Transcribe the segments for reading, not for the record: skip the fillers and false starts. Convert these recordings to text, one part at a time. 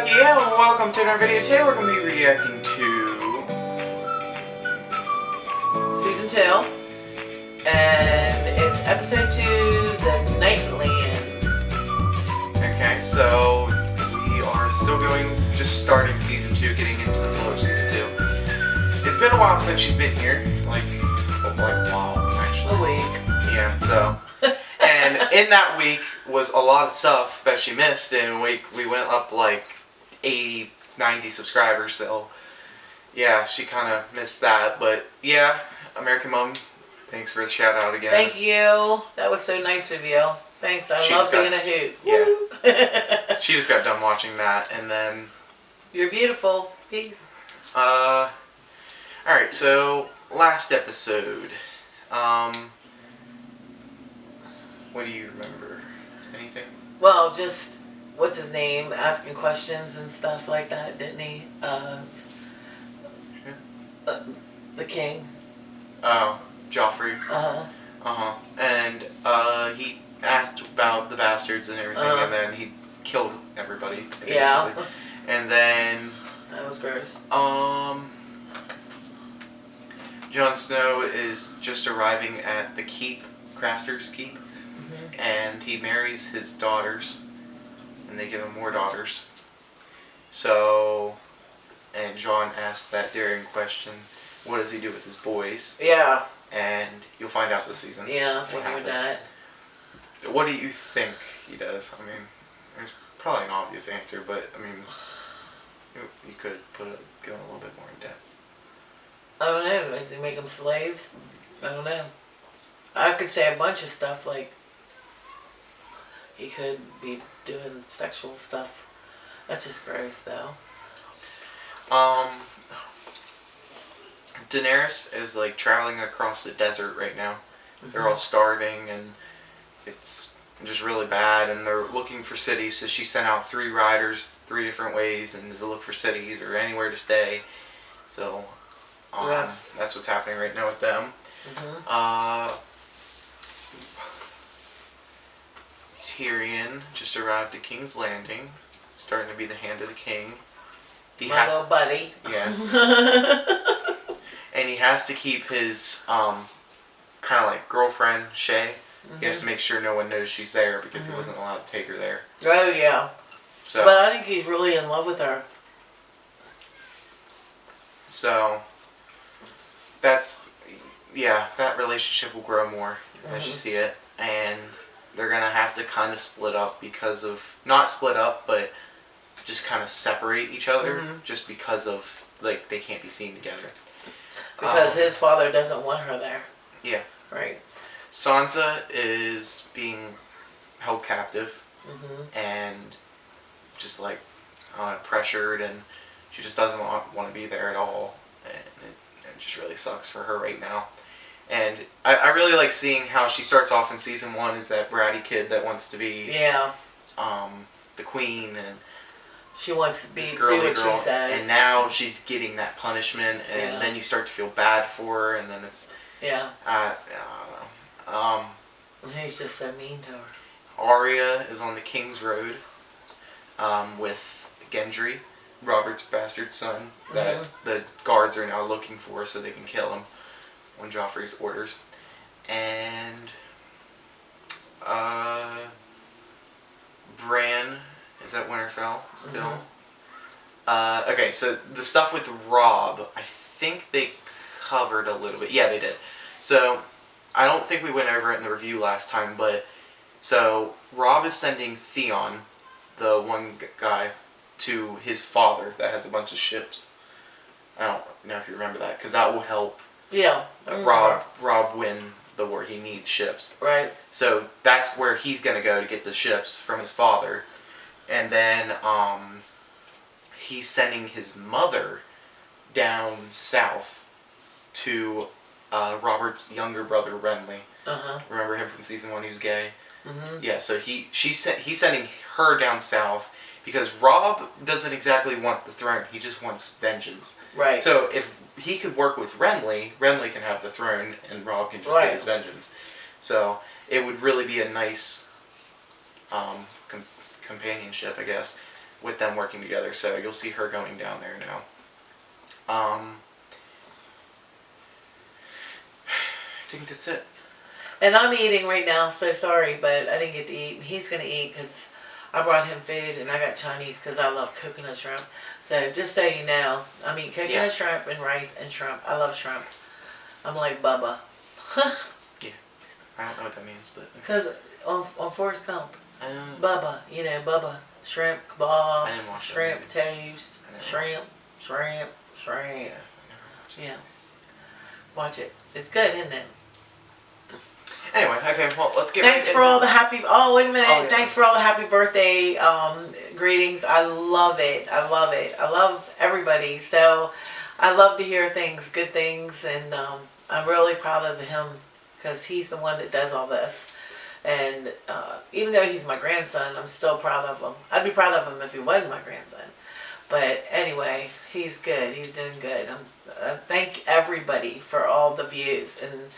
Yeah, welcome to another video. Today we're going to be reacting to Season 2, and it's episode 2, The Nightlands. Okay, so we are still just starting season 2, getting into the flow of season 2. It's been a while since she's been here, like a while, actually. A week. Yeah, so, and in that week was a lot of stuff that she missed, and we went up like 80, 90 subscribers, so yeah, she kind of missed that, but yeah, American Mom, thanks for the shout out again. Thank you. That was so nice of you. Thanks. I love being a hoot. Yeah. She just got done watching that, and then... You're beautiful. Peace. Alright, so last episode, what do you remember? Anything? Well, just, what's his name? Asking questions and stuff like that, didn't he? The king. Oh, Joffrey. Uh-huh. Uh-huh. And, he asked about the bastards and everything, and then he killed everybody, basically. Yeah. And then... That was gross. Jon Snow is just arriving at the keep, Craster's keep, and he marries his daughters, and they give him more daughters. So, and Jon asks that daring question, what does he do with his boys? Yeah. And you'll find out this season. Yeah, I figured that. What do you think he does? I mean, there's probably an obvious answer, but, I mean, you could go a little bit more in depth. I don't know. Does he make them slaves? I don't know. I could say a bunch of stuff, like he could be doing sexual stuff. That's just gross, though. Daenerys is like traveling across the desert right now. They're all starving and it's just really bad, and they're looking for cities, so she sent out 3 riders 3 different ways and to look for cities or anywhere to stay. So that's what's happening right now with them. Tyrion just arrived at King's Landing, starting to be the hand of the king. My little buddy. Yeah. And he has to keep his kind of like girlfriend, Shay. He has to make sure no one knows she's there because he wasn't allowed to take her there. Oh, yeah. So, but I think he's really in love with her. So, that's, yeah, that relationship will grow more as you see it. And they're going to have to kind of split up because of, not split up, but just kind of separate each other just because of, like, they can't be seen together. Because his father doesn't want her there. Yeah. Right. Sansa is being held captive and just like pressured, and she just doesn't want to be there at all, and it just really sucks for her right now. And I really like seeing how she starts off in season 1 as that bratty kid that wants to be the queen, and she wants to be girly what she says. And now she's getting that punishment, and then you start to feel bad for her, and then it's I don't know. He's just so mean to her. Arya is on the King's Road with Gendry, Robert's bastard son, that the guards are now looking for so they can kill him on Joffrey's orders. And Bran is at Winterfell still. Okay, so the stuff with Robb, I think they covered a little bit. Yeah, they did. So, I don't think we went over it in the review last time, but so Robb is sending Theon, the one guy, to his father that has a bunch of ships. I don't know if you remember that, because that will help Robb win the war. He needs ships. Right. So that's where he's going to go to get the ships from his father. And then he's sending his mother down south to Robert's younger brother, Renly. Remember him from season 1? He was gay. Yeah, so he's sending her down south because Robb doesn't exactly want the throne. He just wants vengeance. Right. So if he could work with Renly, Renly can have the throne, and Robb can just get his vengeance. So it would really be a nice companionship, I guess. with them working together. So you'll see her going down there now. I think that's it. And I'm eating right now, so sorry, but I didn't get to eat. He's going to eat because I brought him food, and I got Chinese because I love coconut shrimp. So just so you know, I mean coconut shrimp and rice and shrimp. I love shrimp. I'm like Bubba. Yeah, I don't know what that means, but... Because on Forrest Gump, Bubba, you know, Bubba. Shrimp kebabs, shrimp toast, shrimp. Yeah. Watch it. It's good, isn't it? Anyway, okay, well, let's get Thanks for all the happy... Oh, wait a minute. Oh, yeah. Thanks for all the happy birthday greetings. I love it. I love it. I love everybody. So, I love to hear things, good things, and I'm really proud of him because he's the one that does all this. And even though he's my grandson, I'm still proud of him. I'd be proud of him if he wasn't my grandson. But anyway, he's good. He's doing good. Thank everybody for all the views and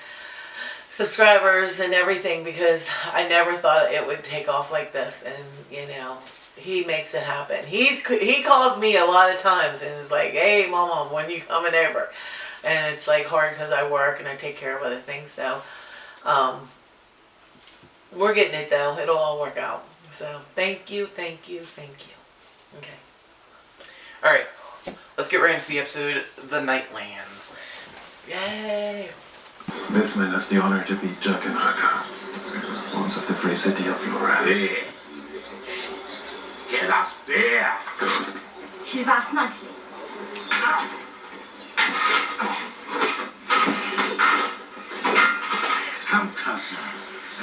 subscribers and everything, because I never thought it would take off like this. And you know, he makes it happen. He calls me a lot of times and is like, "Hey, Mama, when you coming over?" And it's like hard because I work and I take care of other things. So we're getting it though. It'll all work out. So thank you. Okay. All right, let's get right into the episode, The Nightlands. Yay! This man has the honor to be Juggernaut, once of the free city of Flora. Beer. Get us beer. She laughs nicely. Come closer,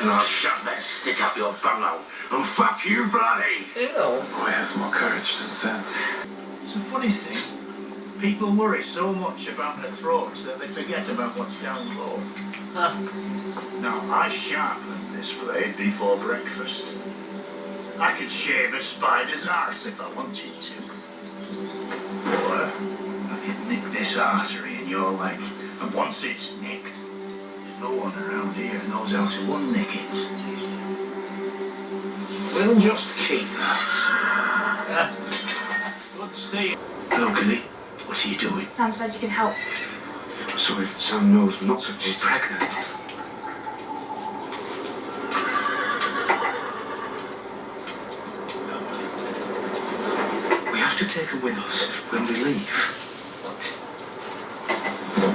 and I'll shove that stick up your bumhole and fuck you bloody. Ew. Boy has more courage than sense. It's a funny thing. People worry so much about their throats that they forget about what's down low. Huh. Now, I sharpened this blade before breakfast. I could shave a spider's arse if I wanted to. Or I could nick this artery in your leg, and once it's nicked, there's no one around here knows how to unnick it. We'll just keep that. But stay. Hello, Gilly. What are you doing? Sam said you could help. Sorry, Sam knows, but not so she's pregnant. We have to take her with us when we leave. What?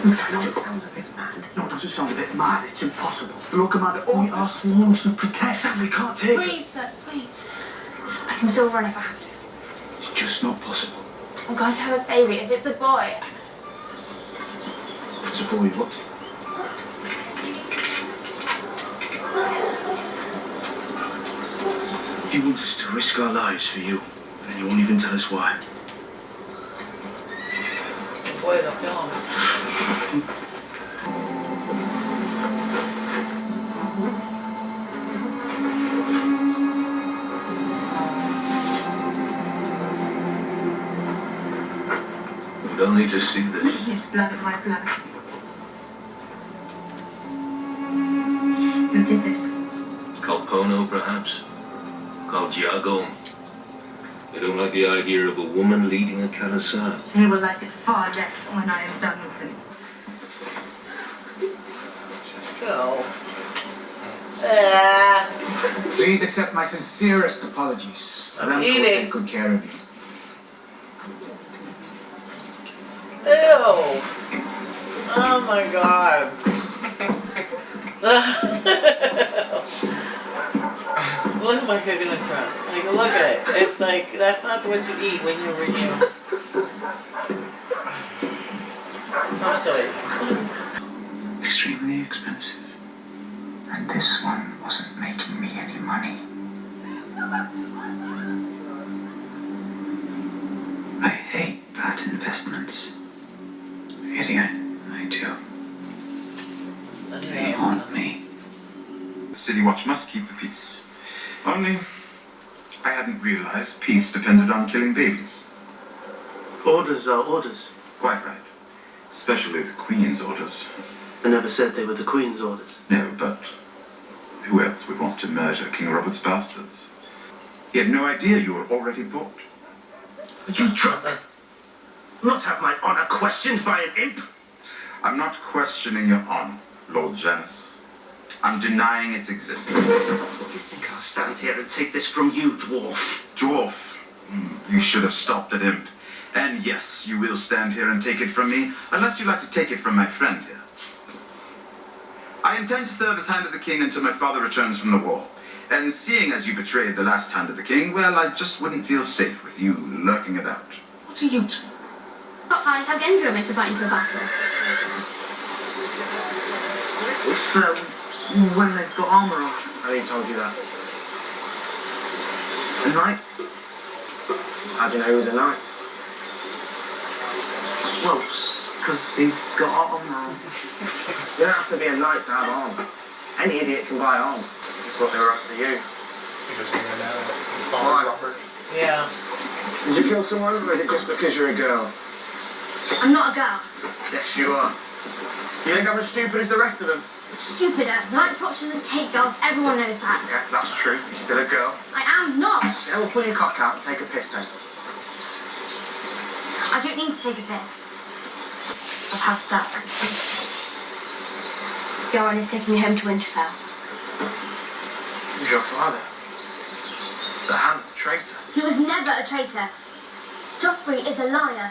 I know it sounds a bit mad. No, it doesn't sound a bit mad. It's impossible. The law commander only are sworn to protect. We can't take her. Please, sir, please. I can still run if I have to. It's just not possible. I'm going to have a baby. If it's a boy, It's a boy, what? He wants us to risk our lives for you, and he won't even tell us why. Boy, the film. We'd only just see this. his blood of my blood. Who did this? Called Pono, perhaps? Called Giago? I don't like the idea of a woman leading a carousel. He will like it far less when I am done with him. Go. Please accept my sincerest apologies. I'm will eating. take good care of you. Ew. Oh my god. Look at my coconut shrimp. Like, look at it. It's like, that's not what you eat when you're you. I'm sorry. Extremely expensive. And this one wasn't making me any money. I hate bad investments. Really, I do. They haunt me. City Watch must keep the peace. Only, I hadn't realized peace depended on killing babies. Orders are orders. Quite right. Especially the Queen's orders. I never said they were the Queen's orders. No, but who else would want to murder King Robert's bastards? He had no idea you were already bought. Are you drunk? Not have my honour questioned by an imp? I'm not questioning your honor, Lord Janus. I'm denying its existence. You think I'll stand here and take this from you, dwarf? Dwarf, you should have stopped at imp. And yes, you will stand here and take it from me, unless you'd like to take it from my friend here. I intend to serve as Hand of the King until my father returns from the war. And seeing as you betrayed the last Hand of the King, well, I just wouldn't feel safe with you lurking about. What are you doing? Got eyes how Gendra makes a fight into a battle. It's when they've got armour on. I didn't told you that. A knight? How do you know who's a knight? Well, because he's got armour on. You don't have to be a knight to have armour. Any idiot can buy armour. That's what they were after you. Because you're gonna know his father's Robert. Yeah. Did you kill someone, or is it just because you're a girl? I'm not a girl. Yes, you are. You think I'm as stupid as the rest of them? Stupider. Night's Watch doesn't take girls. Everyone knows that. Yeah, that's true. You're still a girl. I am not. Yeah, well, pull your cock out and take a piss then. I don't need to take a piss. I've had that. Joran is taking me home to Winterfell. Who's your father? The Hand, traitor. He was never a traitor. Joffrey is a liar.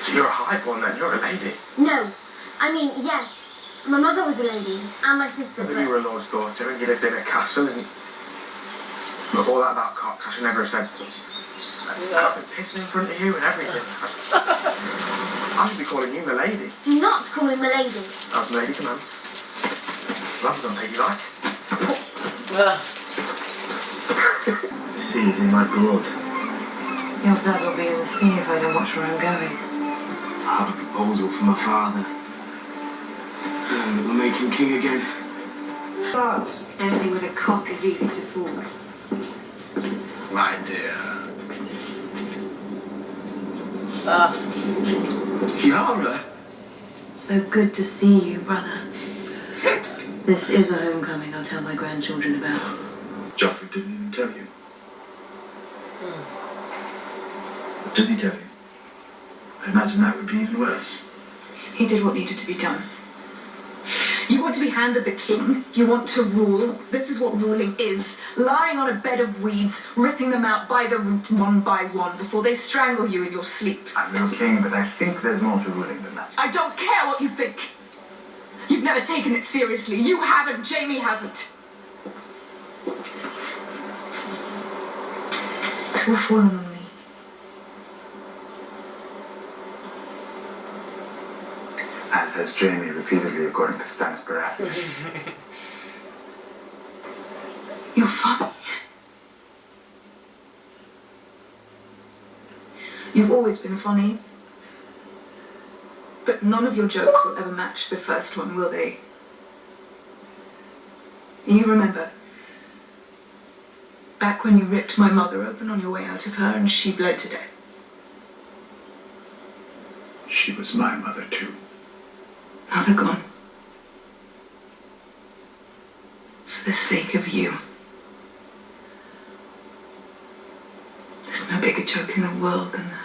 So you're a highborn then, you're a lady. No. I mean, yes. My mother was a lady, and my sister, But but... you were a lord's daughter and you lived in a castle and... Look, all that about cocks, I should never have said... I've been pissing in front of you and everything. I should be calling you milady. Do not call me milady. As lady commands. Love's unladylike. The sea is in my blood. Your blood will be in the sea if I don't watch where I'm going. I have a proposal for my father. And that will make him king again. Anything with a cock is easy to fool. My dear. Yara! So good to see you, brother. This is a homecoming I'll tell my grandchildren about. Joffrey didn't even tell you. Did he tell you? I imagine that would be even worse. He did what needed to be done. You want to be Hand of the King? You want to rule? This is what ruling is. Lying on a bed of weeds, ripping them out by the root one by one before they strangle you in your sleep. I'm no king, but I think there's more to ruling than that. I don't care what you think. You've never taken it seriously. You haven't. Jamie hasn't. It's all fallen on me. As has Jamie repeatedly, according to Stannis Baratheon. You're funny. You've always been funny. But none of your jokes will ever match the first one, will they? You remember? Back when you ripped my mother open on your way out of her and she bled to death. She was my mother too. Now they're gone. For the sake of you. There's no bigger joke in the world than that.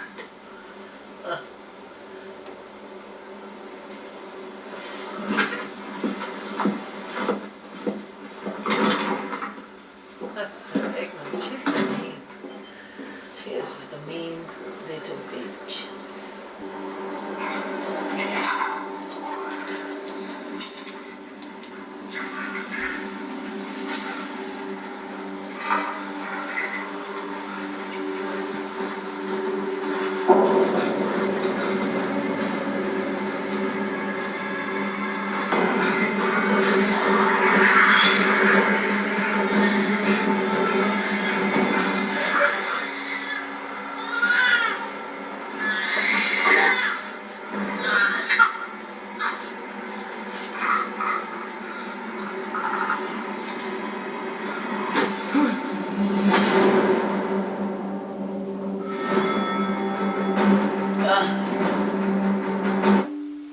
That's so ignorant. She's so mean. She is just a mean little bitch.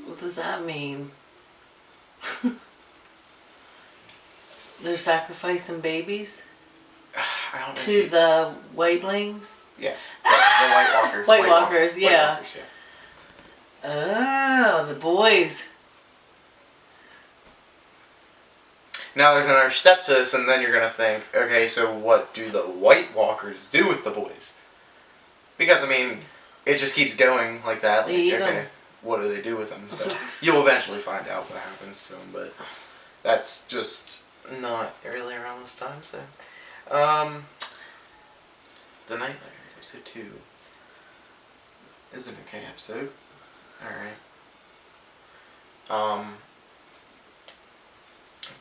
What does that mean? They're sacrificing babies I don't know. to the Wavelings? Yes, the White Walkers. White Walkers, White yeah. Walkers, Oh, the boys. Now there's another step to this, and then you're gonna think, okay, so what do the White Walkers do with the boys? Because I mean, it just keeps going like that. Like, They eat okay, 'em. what do they do with them? So you'll eventually find out what happens to them, but that's just not really around this time. So, the Nightlands episode 2 is an okay episode. All right.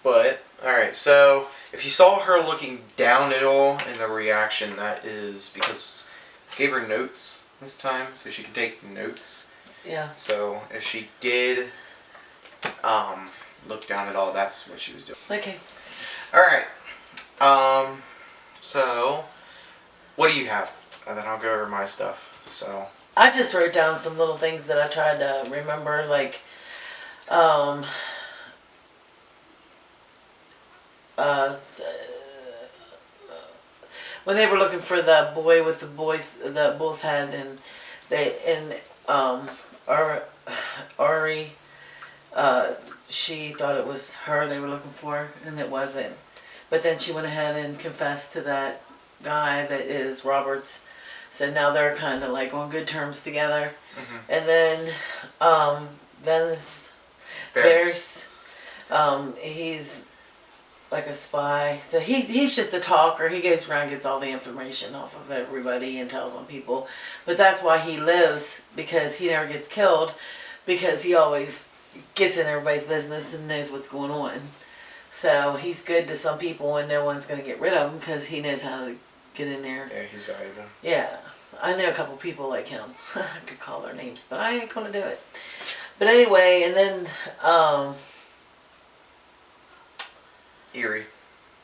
But, alright, so if you saw her looking down at all in the reaction, that is because I gave her notes this time so she could take notes. Yeah. So if she did look down at all, that's what she was doing. Okay. Alright. So what do you have? And then I'll go over my stuff. So I just wrote down some little things that I tried to remember, like, when they were looking for the boy with the bull's head, and Ari, she thought it was her they were looking for, and it wasn't. But then she went ahead and confessed to that guy that is Roberts. So now they're kind of like on good terms together. Mm-hmm. And then Bears, he's like a spy. So he's just a talker. He goes around and gets all the information off of everybody and tells on people. But that's why he lives, because he never gets killed, because he always gets in everybody's business and knows what's going on. So he's good to some people, and no one's going to get rid of him because he knows how to get in there. yeah, he's valuable. Yeah, I know a couple people like him. I could call their names, but I ain't going to do it. But anyway, and then, Eerie.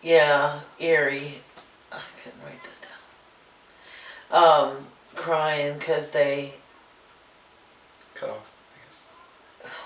yeah, Eerie. I couldn't write that down. Crying because they... Cut off, I guess.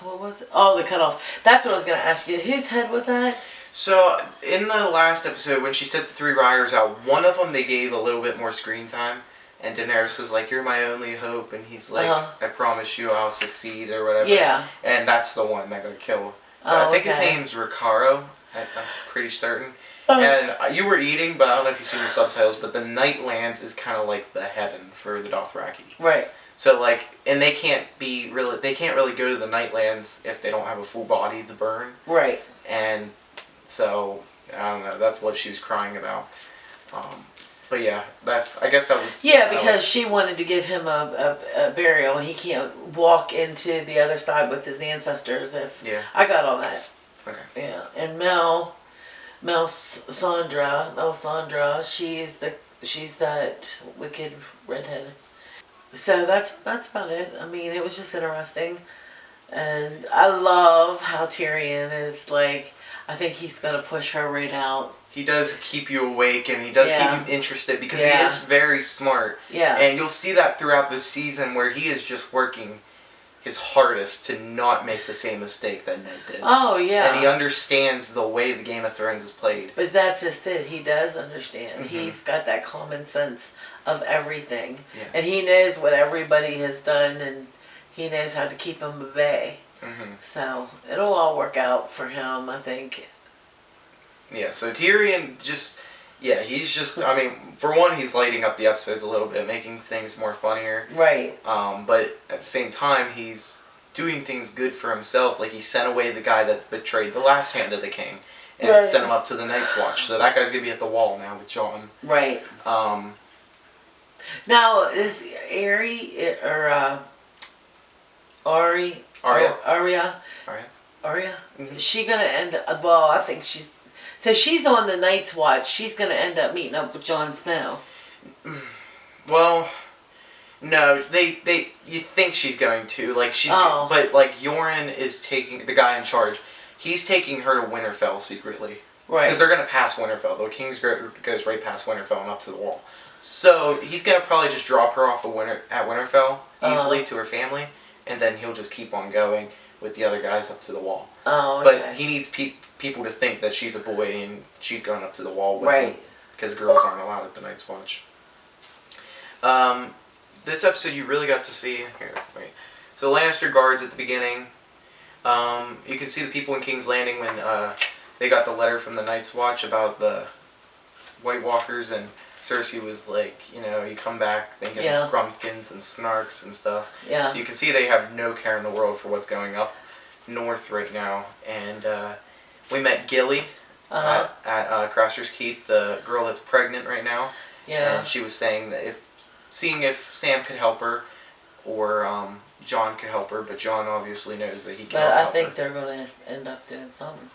What was it? Oh, the cutoff. That's what I was going to ask you. Whose head was that? So, in the last episode, when she sent the 3 riders out, one of them they gave a little bit more screen time. And Daenerys was like, "You're my only hope." And he's like, "I promise you I'll succeed," or whatever. Yeah. And that's the one that got killed. Oh, I think his okay. name's Ricardo. I'm pretty certain. And you were eating, but I don't know if you've seen the subtitles, but the Nightlands is kind of like the heaven for the Dothraki. Right. So, like, and they can't really go to the Nightlands if they don't have a full body to burn. Right. And so, I don't know, that's what she was crying about. But yeah, I guess that was... Yeah, because she wanted to give him a burial, and he can't walk into the other side with his ancestors if... Yeah. I got all that. Okay. Yeah, and Melisandre, she's that wicked redhead. So that's about it. I mean, it was just interesting. And I love how Tyrion is like... I think he's going to push her right out. He does keep you awake, and he does keep you interested, because he is very smart. Yeah. And you'll see that throughout the season, where he is just working his hardest to not make the same mistake that Ned did. Oh, yeah. And he understands the way the Game of Thrones is played. But that's just it. He does understand. Mm-hmm. He's got that common sense of everything. Yes. And he knows what everybody has done, and he knows how to keep them at bay. Mm-hmm. So it'll all work out for him, I think. Yeah, so Tyrion just... Yeah, he's just... I mean, for one, he's lighting up the episodes a little bit, making things more funnier. Right. But at the same time, he's doing things good for himself. Like, he sent away the guy that betrayed the last hand of the king. And sent him up to the Night's Watch. So that guy's going to be at the wall now with Jon. Right. Now, is Ari, or Ari... Arya? Mm-hmm. Is she going to end up... Well, I think she's... So she's on the Night's Watch. She's going to end up meeting up with Jon Snow. Well, no. You think she's going to. Like, she's... Oh. But, like, Yoren is taking... The guy in charge, he's taking her to Winterfell secretly. Right. Because they're going to pass Winterfell. The King's goes right past Winterfell and up to the wall. So he's going to probably just drop her off at Winterfell easily to her family. And then he'll just keep on going with the other guys up to the wall. Oh, okay. But he needs people to think that she's a boy and she's going up to the wall with him. Because girls aren't allowed at the Night's Watch. This episode you really got to see here. Wait. So Lannister guards at the beginning. You can see the people in King's Landing when they got the letter from the Night's Watch about the White Walkers, and Cersei was like, you know, you come back thinking of Grumpkins and Snarks and stuff. Yeah. So you can see they have no care in the world for what's going up north right now. And we met Gilly at Craster's Keep, the girl that's pregnant right now. Yeah. And she was saying that seeing if Sam could help her or John could help her, but John obviously knows that he can't help her. But I think they're going to end up doing something.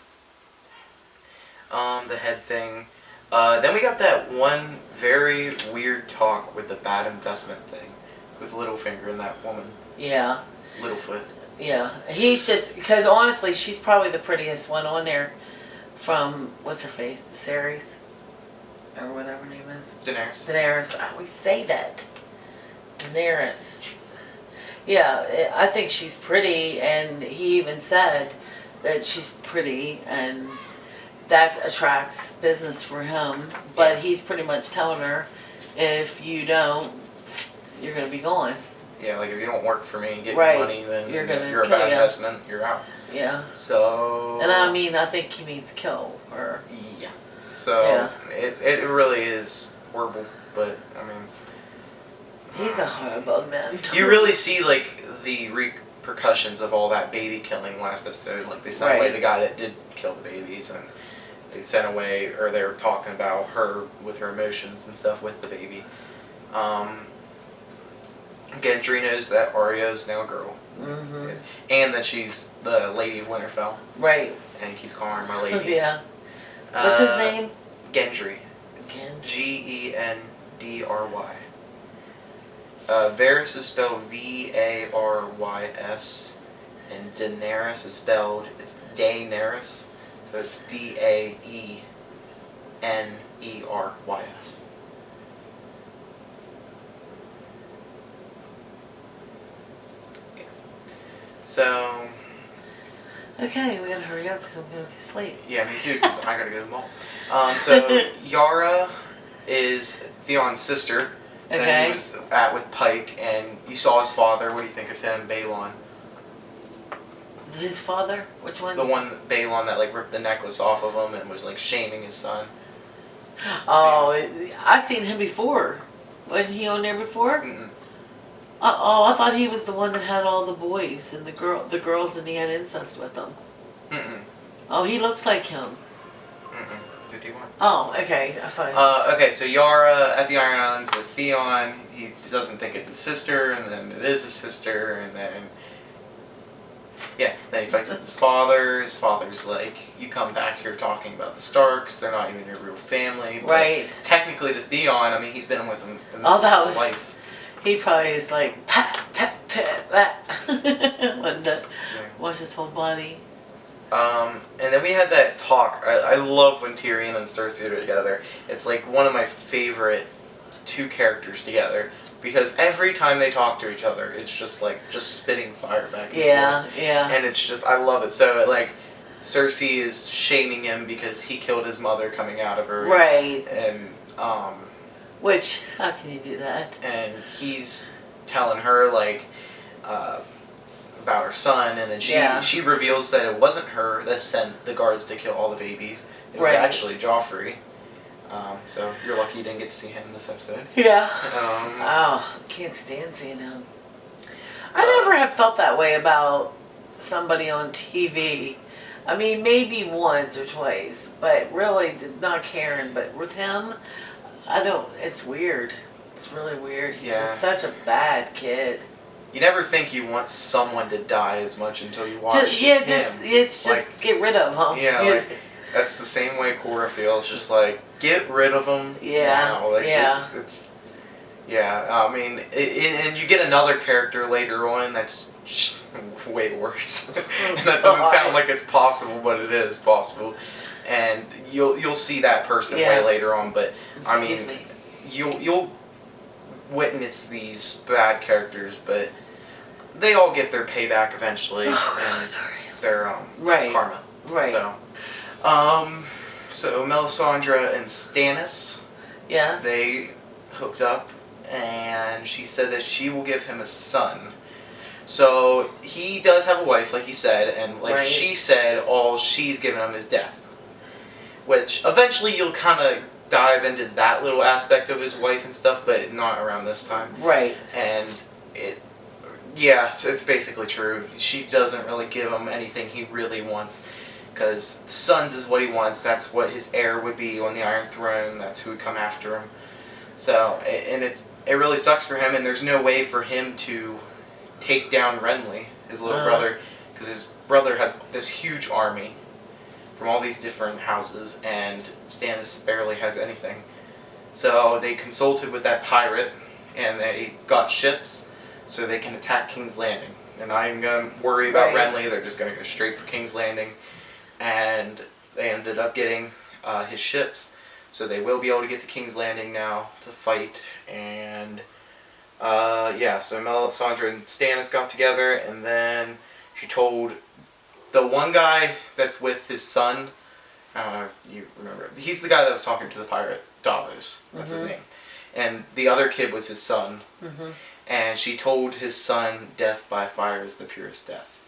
The head thing. Then we got that one very weird talk with the bad investment thing with Littlefinger and that woman. Yeah. Littlefoot. Yeah. He's just, because honestly, she's probably the prettiest one on there from, what's her face, the series? Or whatever her name is. Daenerys. Daenerys. I always say that. Daenerys. Yeah, I think she's pretty, and he even said that she's pretty, and that attracts business for him. But he's pretty much telling her, if you don't, you're going to be gone. Yeah, like if you don't work for me and get Right. me money, then You're gonna you're a kill bad ya. investment, you're out. Yeah. So... And I mean, I think he means kill her. Yeah. So, it really is horrible, but, I mean... He's a horrible man. You really see, like, the repercussions of all that baby killing last episode. Like, they sent away the guy that did kill the babies, and they sent away, or they were talking about her with her emotions and stuff with the baby. Gendry knows that Arya's now a girl. Mm-hmm. And that she's the Lady of Winterfell. Right. And he keeps calling her my lady. Yeah. What's his name? Gendry. It's Gendry. Varys is spelled Varys, and Daenerys is spelled, it's Daenerys, so it's Daenerys. Yeah. So... Okay, we gotta hurry up because I'm gonna get sleep. Yeah, me too, because I gotta go to the mall. So, Yara is Theon's sister. Okay. That he was at with Pike, and you saw his father. What do you think of him, Balon? His father? Which one? The one, Balon, that like ripped the necklace off of him and was like shaming his son. Oh, I've seen him before. Wasn't he on there before? Mm-mm. Oh, I thought he was the one that had all the boys and the girls, and he had incest with them. Mm-mm. Oh, he looks like him. Mm-mm. 51. Oh, okay. I thought. Okay, so Yara at the Iron Islands with Theon. He doesn't think it's his sister, and then it is his sister, and then... Yeah, then he fights with his father. His father's like, you come back here talking about the Starks, they're not even your real family. But right. Technically to Theon, I mean, he's been with him in his that life. He probably is like, pat, pat, pat, that. Wanted to wash his whole body. And then we had that talk. I love when Tyrion and Cersei are together. It's like one of my favorite two characters together. Because every time they talk to each other, it's just like, just spitting fire back and forth. Yeah. And it's just, I love it. So, like, Cersei is shaming him because he killed his mother coming out of her. Right. And, Which, how can you do that? And he's telling her, like, about her son, and then she reveals that it wasn't her that sent the guards to kill all the babies. It was actually Joffrey. So you're lucky you didn't get to see him in this episode. Yeah. Oh, can't stand seeing him. I never have felt that way about somebody on TV. I mean, maybe once or twice, but really not caring. But with him, I don't. It's weird. It's really weird. He's just such a bad kid. You never think you want someone to die as much until you watch him. It's just get rid of him. Yeah, like, that's the same way Cora feels. Just like, get rid of him now. Like, it's I mean, and you get another character later on that's just way worse. And that doesn't sound like it's possible, but it is possible. And you'll see that person way later on. But I mean, you'll witness these bad characters, but they all get their payback eventually, and their karma. Right. So Melisandre and Stannis, yes, they hooked up, and she said that she will give him a son. So he does have a wife, like he said, and like she said, all she's given him is death. Which eventually you'll kind of dive into that little aspect of his wife and stuff, but not around this time. Right. And it's basically true. She doesn't really give him anything he really wants, because sons is what he wants. That's what his heir would be on the Iron Throne. That's who would come after him. So, and it really sucks for him, and there's no way for him to take down Renly, his little brother, because his brother has this huge army from all these different houses, and Stannis barely has anything. So they consulted with that pirate, and they got ships so they can attack King's Landing. They're not even going to worry about Renly, they're just going to go straight for King's Landing. And they ended up getting his ships, so they will be able to get to King's Landing now to fight. And so Melisandre and Stannis got together, and then she told the one guy that's with his son, you remember, he's the guy that was talking to the pirate, Davos, that's his name. And the other kid was his son. And she told his son, death by fire is the purest death.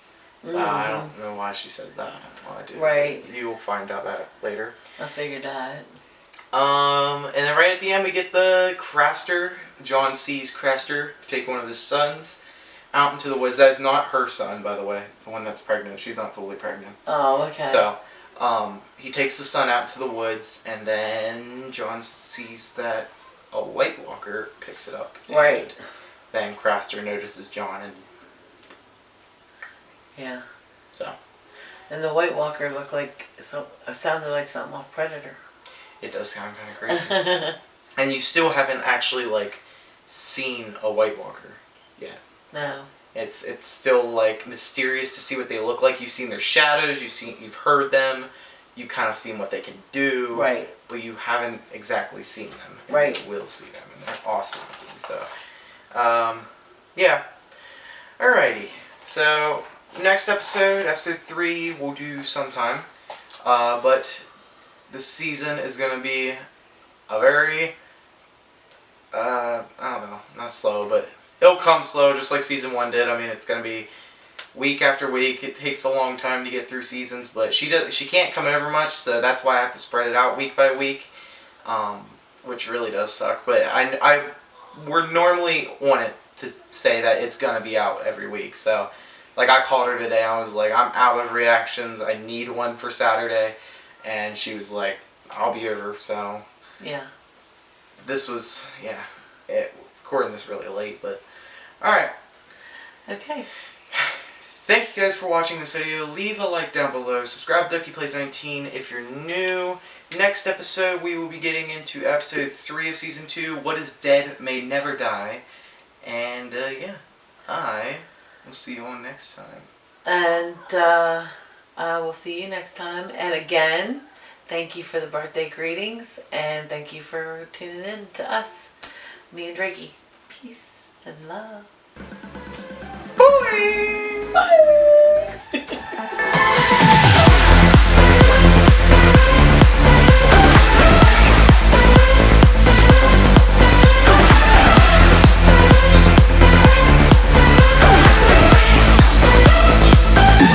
So I don't know why she said that. Well, I do. Right. You will find out that later. I figured that. And then right at the end we get the Craster. Jon sees Craster take one of his sons out into the woods. That is not her son, by the way. The one that's pregnant. She's not fully pregnant. Oh, okay. So, he takes the son out into the woods, and then Jon sees that a White Walker picks it up. Right. Then Craster notices Jon, and yeah. So. And the White Walker looked like sounded like something off Predator. It does sound kind of crazy. And you still haven't actually seen a White Walker yet. No. It's still mysterious to see what they look like. You've seen their shadows. You've heard them. You kind of seen what they can do. Right. But you haven't exactly seen them. And right. You will see them, and they're awesome looking. So, yeah. Alrighty. So next episode 3, we'll do sometime. But this season is gonna be a very I don't know, not slow, but it'll come slow, just like season 1 did. I mean, it's gonna be week after week. It takes a long time to get through seasons, but she can't come over much, so that's why I have to spread it out week by week, which really does suck. But we're normally on it to say that it's gonna be out every week. So, I called her today. I was like, I'm out of reactions. I need one for Saturday, and she was like, I'll be over. So yeah. This was, recording this really late, but alright. Okay. Thank you guys for watching this video. Leave a like down below. Subscribe to DuckyPlays19 if you're new. Next episode, we will be getting into episode 3 of season 2, What is Dead May Never Die. And, I will see you all next time. And, I will see you next time. And again, thank you for the birthday greetings, and thank you for tuning in to us, me and Drakey. Peace and love. Bye!